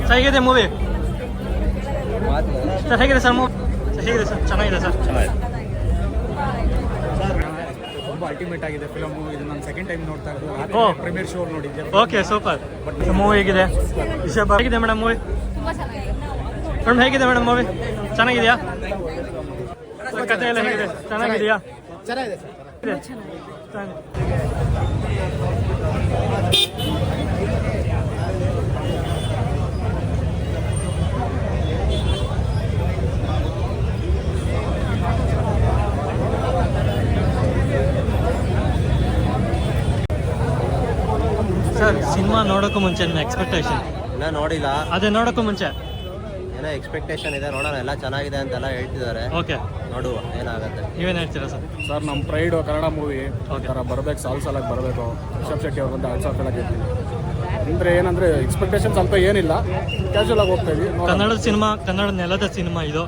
Sir ಹೇಗಿದೆ movie? Sir ಹೇಗಿದೆ sir movie? ಹೇಗಿದೆ ಸರ್? ಚೆನ್ನಾಗಿದೆ ಸರ್. ತುಂಬ ಅಲ್ಟಿಮೇಟ್ ಆಗಿದೆ ಫಿಲಮ್. ಇದು ನಾನು ಸೆಕೆಂಡ್ ಟೈಮ್ ನೋಡ್ತಾ ಇರೋದು. ಪ್ರೀಮಿಯರ್ ಶೋ ನೋಡಿದ್ದೆ. Okay, super. ಮೂವಿ ಹೇಗಿದೆ? ಹೇಗಿದೆ ಮೇಡಮ್ ಮೂವಿ? ಮೇಡಮ್ ಹೇಗಿದೆ ಮೇಡಮ್ ಮೂವಿ? ಚೆನ್ನಾಗಿದೆಯಾ? ಕಥೆ ಎಲ್ಲ ಹೇಗಿದೆ? ಚೆನ್ನಾಗಿದೆಯಾ? ಚೆನ್ನಾಗಿದೆ ಸರ್, ಸಿನಿಮಾ ನೋಡೋಕ್ಕೂ ಮುಂಚೆ ನಿಮ್ಮ ಎಕ್ಸ್ಪೆಕ್ಟೇಷನ್? ಇನ್ನೂ ನೋಡಿಲ್ಲ. ಅದೇ ನೋಡೋಕ್ಕೂ ಮುಂಚೆ ಏನೋ ಎಕ್ಸ್ಪೆಕ್ಟೇಷನ್ ಇದೆ, ನೋಡೋಣ. ಎಲ್ಲ ಚೆನ್ನಾಗಿದೆ ಅಂತೆಲ್ಲ ಹೇಳ್ತಿದ್ದಾರೆ. ಓಕೆ, ನೋಡುವ ಏನಾಗುತ್ತೆ. ನೀವೇನು ಹೇಳ್ತೀರಾ ಸರ್? ಸರ್, ನಮ್ಮ ಪ್ರೈಡು ಕನ್ನಡ ಮೂವಿ ಥರ ಬರಬೇಕು, ಸಾಲಾಗಿ ಬರಬೇಕು. ರಿಷಬ್ ಶೆಟ್ಟಿ ಅವ್ರ ಬಂದು 2,000 ಕೆಳಗೆ ಅಂದರೆ ಏನಂದರೆ ಎಕ್ಸ್ಪೆಕ್ಟೇಷನ್ಸ್ ಅಂತ ಏನಿಲ್ಲ, ಕ್ಯಾಶುವಲ್ ಆಗಿ ಹೋಗ್ತಾ ಇದೀವಿ. ಕನ್ನಡದ ಸಿನಿಮಾ, ಕನ್ನಡ ನೆಲದ ಸಿನಿಮಾ ಇದು.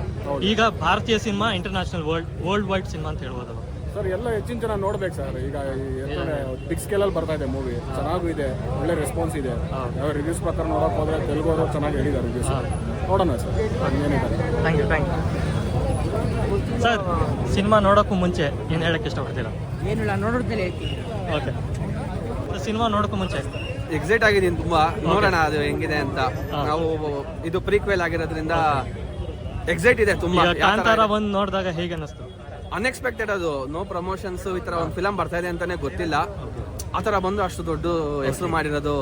ಈಗ ಭಾರತೀಯ cinema international world wide cinema ಅಂತ ಹೇಳ್ಬೋದಲ್ಲ ಸರ್? ಎಲ್ಲ ಹೆಚ್ಚಿನ ಜನ ನೋಡ್ಬೇಕು ಸರ್. ಈಗ ಬಿಗ್ ಸ್ಕೇಲಲ್ಲಿ ಬರ್ತಾ ಇದೆ ಮೂವಿ, ಚೆನ್ನಾಗೂ ಇದೆ, ಒಳ್ಳೆ ರೆಸ್ಪಾನ್ಸ್ ಇದೆ. ಯಾವ ರಿವ್ಯೂಸ್ ಪ್ರಕಾರ ನೋಡೋಕೆ ಹೋದರೆ ತೆಲುಗು ಚೆನ್ನಾಗಿ ಹೇಳಿದ್ದಾರೆ ರಿವ್ಯೂಸ್. ನೋಡೋಣ ಸರ್ ಏನಿದೆ. Thank you sir. ಸಿನಿಮಾ ನೋಡೋಕ್ಕೂ ಮುಂಚೆ ಏನು ಹೇಳಕ್ಕೆ ಇಷ್ಟಪಡ್ತೀರಾ? ಏನಿಲ್ಲ, ನೋಡೋದ್ಮೇಲೆ ಹೇಳ್ತೀನಿ. ಓಕೆ, ಸಿನಿಮಾ ನೋಡೋಕ್ಕೂ ಮುಂಚೆ ಎಕ್ಸೈಟ್ ಆಗಿದ್ದೀನಿ ತುಂಬ. ನೋಡೋಣ ಅದು ಹೆಂಗಿದೆ ಅಂತ. ನಾವು ಇದು ಪ್ರೀಕ್ವೆಲ್ ಆಗಿರೋದ್ರಿಂದ ಎಕ್ಸೈಟ್ ಇದೆ ತುಂಬ. ಕಾಂತಾರ 1 ನೋಡಿದಾಗ ಹೇಗೆ ಅನ್ನಿಸ್ತು? ಅನ್ಎಕ್ಸ್ಪೆಕ್ಟೆಡ್. ಅದು ನೋ ಪ್ರಮೋಷನ್ಸ್ ಈ ತರ ಒಂದು ಫಿಲಮ್ ಬರ್ತಾ ಇದೆ ಅಂತಾನೆ ಗೊತ್ತಿಲ್ಲ. ಆ ತರ ಬಂದು ಅಷ್ಟು ದೊಡ್ಡ ಹೆಸರು ಮಾಡಿರೋದು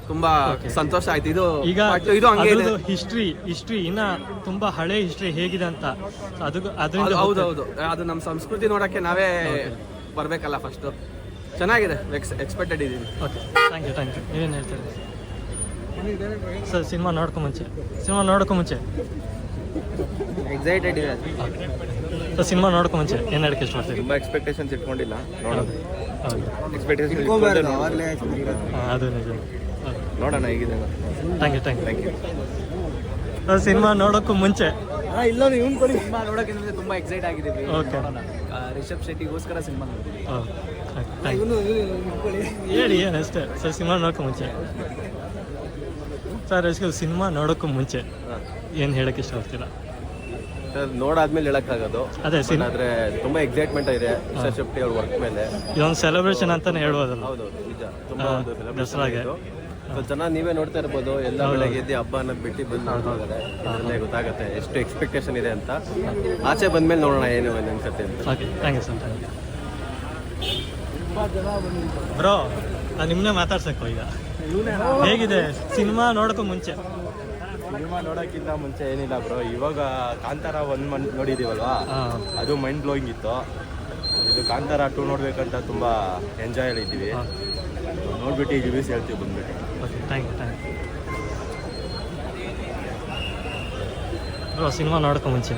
ತುಂಬಾ ಸಂತೋಷ ಆಯ್ತು. ಇದು ಈಗ ಇದು ಹಂಗೆ ಇದೆ. ಹಿಸ್ಟ್ರಿ ಇನ್ನ ತುಂಬಾ ಹಳೆ ಹಿಸ್ಟ್ರಿ ಹೇಗಿದೆ ಅಂತ ಅದರಿಂದ ಹೌದೌದು, ಅದು ನಮ್ಮ ಸಂಸ್ಕೃತಿ ನೋಡಕ್ಕೆ ನಾವೇ ಬರ್ಬೇಕಲ್ಲ ಫಸ್ಟ್. ಚೆನ್ನಾಗಿದೆ, ಎಕ್ಸ್ಪೆಕ್ಟೆಡ್ ಇದೀನಿ. Okay, thank you. ನೀವೇನು ಹೇಳ್ತೀರಿ ಸರ್? ಸಿನಿಮಾ ನೋಡೋಕ್ಕೂ ಮುಂಚೆ ಎಕ್ಸೈಟೆಡ್ ಇದೆ. ಸಿನಿಮಾ ನೋಡೋಕ್ಕೂ ಮುಂಚೆ ಏನು ಹೇಳಕ್ಕೆ ಇಷ್ಟಪಡ್ತೀವಿ? ತುಂಬ ಎಕ್ಸ್ಪೆಕ್ಟೇಷನ್ಸ್ ಇಟ್ಕೊಂಡಿಲ್ಲ, ನೋಡೋದು. ಎಕ್ಸ್ಪೆಕ್ಟೇಷನ್ ಅದು ನಿಜ. ನೋಡೋಣ ಹೇಗಿದೆ. Thank you. ಸಿನಿಮಾ ನೋಡೋಕ್ಕೂ ಮುಂಚೆ ಸಿನಿಮಾ ನೋಡೋಕ್ಕಿಂತ ತುಂಬ ಎಕ್ಸೈಟ್ ಆಗಿದ್ದೀವಿ. ಓಕೆ, ರಿಷಬ್ ಶೆಟ್ಟಿಗೋಸ್ಕರ ಸಿನಿಮಾ ನೋಡ್ತೀವಿ. ಹೇಳಿ ಏನಷ್ಟೇ ಸರ್. ಸಿನಿಮಾ ನೋಡೋಕ್ಕೂ ಮುಂಚೆ ಸರ್, ಸಿನಿಮಾ ನೋಡೋಕ್ಕೂ ಮುಂಚೆ ಏನು ಹೇಳಕ್ಕೆ ಇಷ್ಟಪಡ್ತೀರಾ? ಸರ್, ನೋಡಾದ್ಮೇಲೆ ಹೇಳಕ್ಕಾಗೋದು. ಅದೇ ಸಿನಿಮಾ ಆದರೆ ತುಂಬ ಎಕ್ಸೈಟ್ಮೆಂಟ್ ಇದೆ ರಿಷಬ್ ಶೆಟ್ಟಿ ಅವ್ರ ವರ್ಕ್ ಮೇಲೆ. ಇದೊಂದು ಸೆಲೆಬ್ರೇಷನ್ ಅಂತಾನೆ ಹೇಳ್ಬೋದಲ್ಲ? ಹೌದು, ನಿಜ. ತುಂಬ ಒಂದು ದಸರಾಗೆ ಚೆನ್ನಾಗಿ ನೀವೇ ನೋಡ್ತಾ ಇರ್ಬೋದು. ಎಲ್ಲ ಬೆಳಗ್ಗೆ ಎದ್ದು ಹಬ್ಬ ಅನ್ನೋದು ಬಿಟ್ಟು ಬಂದು ನೋಡ್ತಾ ಇದ್ದಾರೆ. ಇದರಲ್ಲೇ ಗೊತ್ತಾಗುತ್ತೆ ಎಷ್ಟು ಎಕ್ಸ್ಪೆಕ್ಟೇಷನ್ ಇದೆ ಅಂತ. ಆಚೆ ಬಂದ್ಮೇಲೆ ನೋಡೋಣ ಏನು ಅನ್ಸುತ್ತೆ ಅಂತ. Okay, thank you sir. Bro, ನಾನು ನಿಮ್ಮನ್ನೇ ಮಾತಾಡ್ಸಕ್ಕೋ. ಈಗ ಹೇಗಿದೆ ಸಿನಿಮಾ ನೋಡೋಕ್ಕೂ ಮುಂಚೆ? ಸಿನಿಮಾ ನೋಡೋಕ್ಕಿಂತ ಮುಂಚೆ ಏನಿಲ್ಲ ಬ್ರೋ. ಇವಾಗ ಕಾಂತಾರ 1 ನೋಡಿದ್ದೀವಲ್ವಾ, ಅದು ಮೈಂಡ್ ಬ್ಲೋಯಿಂಗ್ ಇತ್ತು. ಇದು ಕಾಂತಾರ 2 ನೋಡ್ಬೇಕಂತ ತುಂಬ ಎಂಜಾಯ್ ಇದ್ದೀವಿ. ನೋಡ್ಬಿಟ್ಟು ಈ ರಿವ್ಯೂಸ್ ಹೇಳ್ತೀವಿ ಬಂದ್ಬಿಟ್ಟು. Okay, thank you. Bro, cinema ನೋಡೋಕ್ಕೂ ಮುಂಚೆ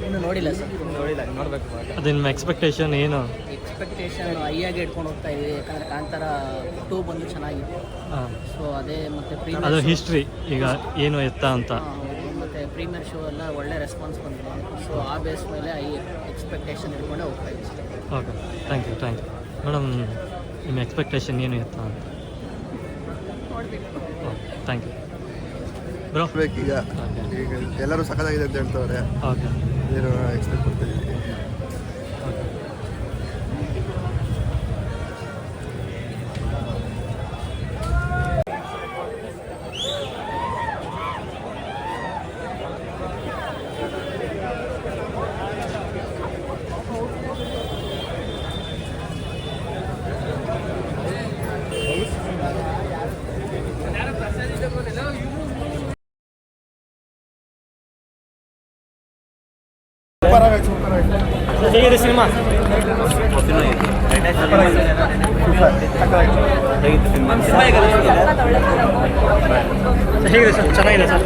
ಇನ್ನೂ ನೋಡಿಲ್ಲ ಸರ್. ನೋಡ್ಬೇಕು. ಅದು ನಿಮ್ಮ ಎಕ್ಸ್ಪೆಕ್ಟೇಷನ್ ಏನು? ಎಕ್ಸ್ಪೆಕ್ಟೇಷನ್ ಹೈಯಾಗಿ ಇಟ್ಕೊಂಡು ಹೋಗ್ತಾ ಇದ್ದೀವಿ. ಯಾಕಂದರೆ ಕಾಂತಾರ 2 ಬಂದು ಚೆನ್ನಾಗಿತ್ತು. ಸೊ ಅದೇ ಮತ್ತು ಅದು ಹಿಸ್ಟ್ರಿ ಈಗ ಏನು ಎತ್ತ ಅಂತ. ಮತ್ತು ಪ್ರೀಮಿಯರ್ ಶೋ ಎಲ್ಲ ಒಳ್ಳೆ ರೆಸ್ಪಾನ್ಸ್ ಬಂದಿದೆ. ಸೊ ಆ ಬೇಸ್ ಮೇಲೆ ಎಕ್ಸ್ಪೆಕ್ಟೇಷನ್ ಇಟ್ಕೊಂಡೇ ಹೋಗ್ತಾ ಇದ್ದೀವಿ. Okay, thank you. ಮೇಡಮ್, ನಿಮ್ಮ ಎಕ್ಸ್ಪೆಕ್ಟೇಷನ್ ಏನು ಎತ್ತ ಅಂತ? Thank you bro. ಈಗ ಎಲ್ಲರೂ ಸಖತ್ತಾಗಿದೆ ಅಂತ ಹೇಳ್ತವ್ರೆ. ಓಕೆ, ಏನು ಎಕ್ಸ್ಪೆಕ್ಟ್ ಮಾಡ್ತಿದ್ದೀವಿ. ಹೇಗಿದೆ ಸಿನಿಮಾ? ಹೇಗಿದೆ ಸರ್? ಚೆನ್ನಾಗಿದೆ ಸರ್.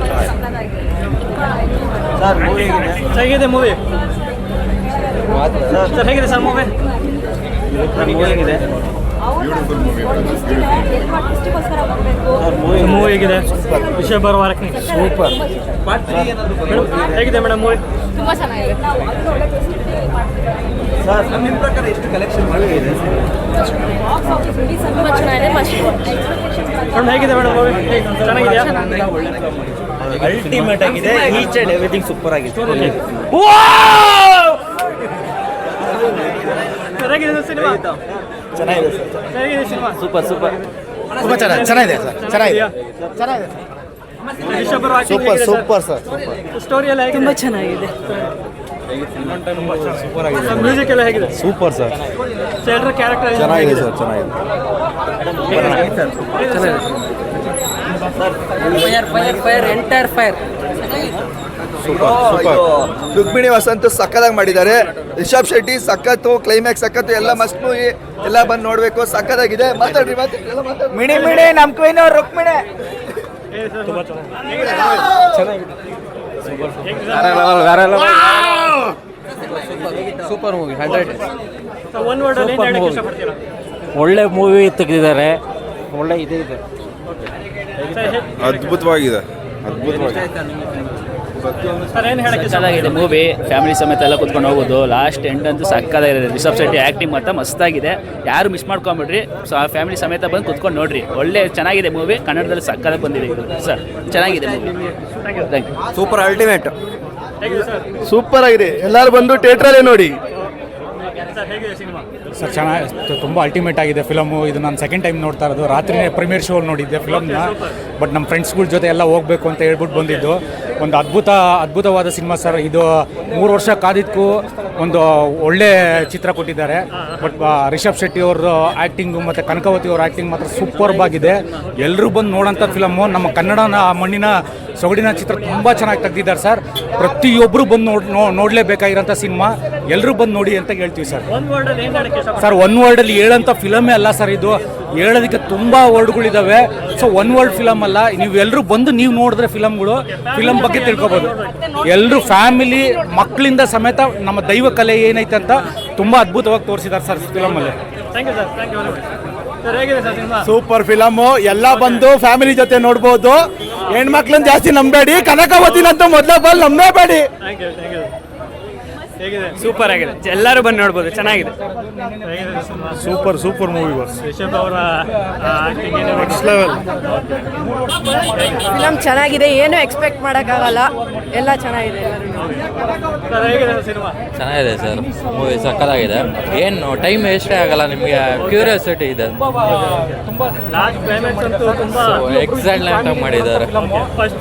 ಹೇಗಿದೆ ಮೂವಿ ಸರ್? ಹೇಗಿದೆ ಸರ್ ಮೂವಿ? ಹೇಗಿದೆ ಮೂವಿ ಹೇಗಿದೆ? ವಿಷಯ ಬರುವಾರಕ್ಕೆ ಸೂಪರ್. ಹೇಗಿದೆ ಮೇಡಮ್ ಮೂವಿ? ತುಂಬ ಚೆನ್ನಾಗಿದೆ. ಸರ್, ನಿಮ್ಮ ಪ್ರಕಾರ ಎಷ್ಟು ಕಲೆಕ್ಷನ್ ಮಾಡಿದೆ? ಬಾಕ್ಸ್ ಆಫೀಸ್ ತುಂಬ ಚೆನ್ನಾಗಿದೆ. ಮೇಡಮ್ ಹೇಗಿದೆ ಮೇಡಮ್ ಮೂವಿ ಚೆನ್ನಾಗಿದೆಯಾ? ಅಲ್ಟಿಮೇಟ್ ಆಗಿದೆ. ಈಚ್ ಅಂಡ್ ಎವ್ರಿಥಿಂಗ್ ಸೂಪರ್ ಆಗಿದೆ. ಚೆನ್ನಾಗಿದೆ ಸಿನಿಮಾ. ಚೆನ್ನಾಗಿದೆ ಸರ್. ಹೇಗಿದೆ ಸಿನಿಮಾ? Super super. ತುಂಬ ಚೆನ್ನಾಗಿದೆ ಸರ್. ಚೆನ್ನಾಗಿದೆ. ರಿಷಬ್ ಅವ್ರ acting ಸೂಪರ್ ಹೇಗಿದೆ ಸೂಪರ್ ಸರ್. ಸ್ಟೋರಿ ಎಲ್ಲ ಹೇಗಿದೆ? ತುಂಬ ಚೆನ್ನಾಗಿದೆ. ಮ್ಯೂಸಿಕ್ ಎಲ್ಲ ಹೇಗಿದೆ? Super sir. ಎಲ್ಲರ ಕ್ಯಾರೆಕ್ಟರ್ ಚೆನ್ನಾಗಿದೆ ಸರ್. ಚೆನ್ನಾಗಿದೆ. Fire entire fire. Rukmini Vasanth ಸಕ್ಕದಾಗಿ ಮಾಡಿದ್ದಾರೆ. ರಿಷಬ್ ಶೆಟ್ಟಿ ಸಖತ್ತು, ಕ್ಲೈಮ್ಯಾಕ್ಸ್ ಸಖತ್ತು, ಎಲ್ಲ ಮಸ್ತ್ ಮೂವಿ, ಎಲ್ಲ ಬಂದು ನೋಡಬೇಕು. ಸಕ್ಕದಾಗಿದೆ. ಮಾತಾಡ್ರಿ ಮಿಣಿ ಮಿಣಿ ನಮ್ಮ queen Rukmini. Super movie 100. One word ಅಲ್ಲಿ ಏನು ಹೇಳಕ್ಕೆ ಇಷ್ಟಪಡ್ತೀರಾ? ಒಳ್ಳೆ ಮೂವಿ ತೆಗೆದಿದ್ದಾರೆ. ಒಳ್ಳೆ ಇದೆ. ಅದ್ಭುತವಾಗಿದೆ. ಸರ್ ಏನು ಹೇಳಕ್ಕೆ ಚೆನ್ನಾಗಿದೆ ಮೂವಿ. ಫ್ಯಾಮಿಲಿ ಸಮೇತ ಎಲ್ಲ ಕುತ್ಕೊಂಡು ಹೋಗೋದು. ಲಾಸ್ಟ್ ಎಂಡ್ ಅಂತೂ ಸಕ್ಕದಾಗಿದೆ. ರಿಷಬ್ ಶೆಟ್ಟಿ ಆ್ಯಕ್ಟಿಂಗ್ ಮಾತ್ರ ಮಸ್ತಾಗಿದೆ. ಯಾರು ಮಿಸ್ ಮಾಡ್ಕೊಂಬಿಡ್ರಿ. ಸೊ ಆ ಫ್ಯಾಮಿಲಿ ಸಮೇತ ಬಂದು ಕುತ್ಕೊಂಡು ನೋಡ್ರಿ. ಒಳ್ಳೆ ಚೆನ್ನಾಗಿದೆ ಮೂವಿ. ಕನ್ನಡದಲ್ಲಿ ಸಕ್ಕದಾಗಿ ಬಂದಿದೆ ಇದು ಸರ್. ಚೆನ್ನಾಗಿದೆ movie. Thank you. Super ultimate. ಹೇಗಿದೆ ಸರ್? ಸೂಪರ್ ಆಗಿದೆ. ಎಲ್ಲರೂ ಬಂದು ಥಿಯೇಟ್ರಲ್ಲೇ ನೋಡಿ. ಸರ್ ಹೇಗಿದೆ ಸಿನಿಮಾ? ಸರ್ ಚೆನ್ನಾಗಿ ತುಂಬ ಅಲ್ಟಿಮೇಟ್ ಆಗಿದೆ ಫಿಲಮು. ಇದು ನಾನು ಸೆಕೆಂಡ್ ಟೈಮ್ ನೋಡ್ತಾ ಇರೋದು. ರಾತ್ರಿನೇ ಪ್ರೀಮಿಯರ್ ಶೋ ನೋಡಿದ್ದೆ ಫಿಲಮ್ನ. ಬಟ್ ನಮ್ಮ ಫ್ರೆಂಡ್ಸ್ಗಳ ಜೊತೆ ಎಲ್ಲ ಹೋಗಬೇಕು ಅಂತ ಹೇಳ್ಬಿಟ್ಟು ಬಂದಿದ್ದು. ಒಂದು ಅದ್ಭುತವಾದ ಸಿನಿಮಾ ಸರ್. ಇದು 3 ವರ್ಷ ಕಾದಿದ್ದಕ್ಕೂ ಒಂದು ಒಳ್ಳೆ ಚಿತ್ರ ಕೊಟ್ಟಿದ್ದಾರೆ. ಬಟ್ ರಿಷಬ್ ಶೆಟ್ಟಿ ಅವ್ರ ಆ್ಯಕ್ಟಿಂಗು ಮತ್ತು ಕನಕವತಿ ಅವ್ರ ಆ್ಯಕ್ಟಿಂಗ್ ಮಾತ್ರ ಸೂಪರ್ಬ್ ಆಗಿದೆ. ಎಲ್ಲರೂ ಬಂದು ನೋಡೋಂಥ ಫಿಲಮು. ನಮ್ಮ ಕನ್ನಡನ ಮಣ್ಣಿನ ಸೊಗಡಿನ ಚಿತ್ರ ತುಂಬ ಚೆನ್ನಾಗಿ ತೆಗೆದಿದ್ದಾರೆ ಸರ್. ಪ್ರತಿಯೊಬ್ಬರು ಬಂದು ನೋಡಲೇಬೇಕಾಗಿರೋಂಥ ಸಿನಿಮಾ. ಎಲ್ಲರೂ ಬಂದು ನೋಡಿ ಅಂತ ಹೇಳ್ತೀವಿ ಸರ್. ಒನ್ ವರ್ಡ್ ಅಲ್ಲಿ ಏನು ಹೇಳಕ್ಕೆ ಇಷ್ಟಪಡ್ತೀರಾ? ಸರ್ ಒನ್ ವರ್ಡಲ್ಲಿ ಹೇಳೋಂಥ ಫಿಲಮೇ ಅಲ್ಲ ಸರ್ ಇದು. ಹೇಳೋದಕ್ಕೆ ತುಂಬ ವರ್ಡ್ಗಳಿದ್ದಾವೆ. ಸೊ ಒನ್ ವರ್ಡ್ ಫಿಲಮ್ ಅಲ್ಲ. ನೀವು ಎಲ್ಲರೂ ಬಂದು ನೀವು ನೋಡಿದ್ರೆ ಫಿಲಮ್ಗಳು ಫಿಲಮ್ ಬಗ್ಗೆ ತಿಳ್ಕೊಬೋದು. ಎಲ್ಲರೂ ಫ್ಯಾಮಿಲಿ ಮಕ್ಕಳಿಂದ ಸಮೇತ ನಮ್ಮ ದೈವ ಕಲೆ ಏನೈತೆ ಅಂತ ತುಂಬ ಅದ್ಭುತವಾಗಿ ತೋರಿಸಿದ್ದಾರೆ ಸರ್ ಫಿಲಮಲ್ಲಿ. Thank you sir. Thank you sir. ಹೇಗಿದೆ ಸರ್ ಸಿನಿಮಾ? Super film. ಎಲ್ಲ ಬಂದು ಫ್ಯಾಮಿಲಿ ಜೊತೆ ನೋಡ್ಬೋದು. ಹೆಣ್ಮಕ್ಳನ್ನ ಜಾಸ್ತಿ ನಂಬೇಡಿ. ಕನಕವತಿನಂತೂ ಮೊದಲ ಬಾಲ್ ನಂಬೇಬೇಡಿ. Thank you. ಹೇಗಿದೆ? ಸೂಪರ್ ಆಗಿದೆ. ಎಲ್ಲರೂ ಬಂದು ನೋಡ್ಬೋದು. ಚೆನ್ನಾಗಿದೆ. ಹೇಗಿದೆ cinema? Super movie boss. Rishab ಅವರ ಆಕ್ಟಿಂಗ್ ಏನು? Next level. ಫಿಲಮ್ ಚೆನ್ನಾಗಿದೆ. ಏನು ಎಕ್ಸ್ಪೆಕ್ಟ್ ಮಾಡೋಕ್ಕಾಗಲ್ಲ. ಎಲ್ಲ ಚೆನ್ನಾಗಿದೆ. ಸರ್ ಹೇಗಿದೆ ಸಿನಿಮಾ? ಚೆನ್ನಾಗಿದೆ ಸರ್ ಮೂವಿ. ಸಕ್ಕತ್ತಾಗಿದೆ. ಏನು ಟೈಮ್ ವೇಸ್ಟೇ ಆಗಲ್ಲ. ನಿಮಗೆ ಕ್ಯೂರಿಯಾಸಿಟಿ ಇದೆ. ಲಾಸ್ಟ್ ಕ್ಲೈಮ್ಯಾಕ್ಸ್ ಅಂತೂ ತುಂಬಾ ಎಕ್ಸಲೆಂಟ್ ಆಗಿ ಮಾಡಿದ್ದಾರೆ. ಫಸ್ಟ್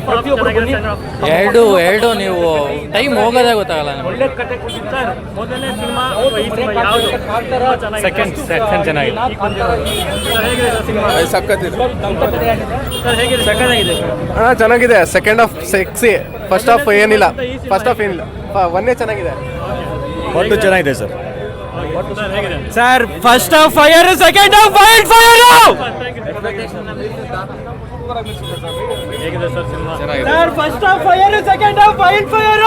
ಎರಡು ನೀವು ಟೈಮ್ ಹೋಗೋದೇ ಗೊತ್ತಾಗಲ್ಲ ನಿಮಗೆ. ಒಳ್ಳೆ ಕತೆ ಕೊಟ್ಟಿದ್ದು ಸರ್. ಮೊದಲನೇ ಸಿನಿಮಾ ಈ ಸಿನಿಮಾ ಯಾವುದು? ಸೆಕೆಂಡ್ ಚೆನ್ನಾಗಿದೆ. ಸರ್ ಹೇಗಿದೆ ಸಿನಿಮಾ? ಸಖತ್ತಿದೆ. ಸರ್ ಹೇಗಿದೆ? ಸಕ್ಕತ್ತಾಗಿದೆ. ಚೆನ್ನಾಗಿದೆ. Second half sexy. First half ಏನಿಲ್ಲ. ಒಂದೇ ಚೆನ್ನಾಗಿದೆ. ಒಟ್ಟು ಚೆನ್ನಾಗಿದೆ ಸರ್. ಸರ್ ಹೇಗಿದೆ? Sir first half fire, second half fire. ಹೇಗಿದೆ sir cinema? Sir first half fire, second half fire.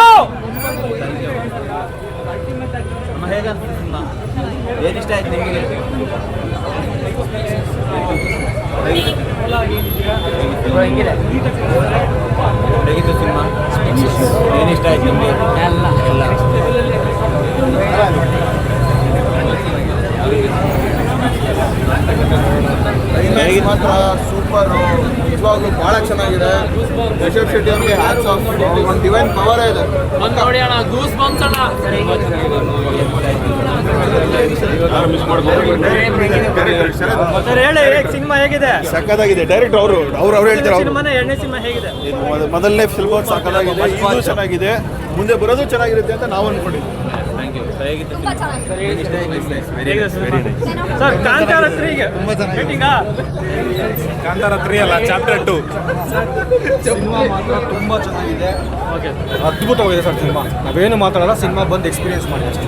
ಏನಿಷ್ಟ ಆಯ್ತು ನಿಮಗೆ? ಹೇಗಿತ್ತು ಸಿನಿಮಾ? ಏನಿಷ್ಟ ಆಯ್ತು ನಿಮಗೆ? ಎಲ್ಲ ಮಾತ್ರ ಸೂಪರ್. ನಿಜವಾಗ್ಲೂ ಭಾಳ ಚೆನ್ನಾಗಿದೆ. ರಿಷಬ್ ಶೆಟ್ಟಿ ಅವರಿಗೆ ಹ್ಯಾಟ್ಸ್ ಆಫ್. ಒಂದು ಡಿವೈನ್ ಪವರೇ ಇದೆ. ನೋಡಿ ಅಣ್ಣ, ಗೂಸ್ ಬಂಪ್ಸ್ ಅಣ್ಣ. ಸರ್ ಹೇಳಿ ಸಿನಿಮಾ ಹೇಗಿದೆ? ಸಕ್ಕದಾಗಿದೆ. ಡೈರೆಕ್ಟ್ ಅವರು ಹೇಳ್ತಾರೆ. ಸಿನಿಮಾನ ಎರಡನೇ ಸಿನಿಮಾ ಹೇಗಿದೆ? ಮೊದಲನೇ ಫಿಲ್ಮ್ ಸಕ್ಕದಾಗಿದೆ. ಇದು ಚೆನ್ನಾಗಿದೆ. ಮುಂದೆ ಬರೋದು ಚೆನ್ನಾಗಿರುತ್ತೆ ಅಂತ ನಾವು ಅನ್ಕೊಂಡಿದ್ದೀವಿ. ಹೇಗಿದೆ ಸರ್? ಕಾಂತಾರ 3ಗೆ ರೇಟಿಂಗಾ? ಕಾಂತಾರ 3 ಅಲ್ಲ, ಚಾಪ್ಟರ್ 2. ಸಿನಿಮಾ ಮಾತ್ರ ತುಂಬ ಚೆನ್ನಾಗಿದೆ. ಓಕೆ. ಅದ್ಭುತವಾಗಿದೆ ಸರ್ ಸಿನಿಮಾ. ನಾವೇನು ಮಾತಾಡಲ್ಲ. ಸಿನಿಮಾ ಬಂದು ಎಕ್ಸ್ಪೀರಿಯನ್ಸ್ ಮಾಡಿ ಅಷ್ಟೇ.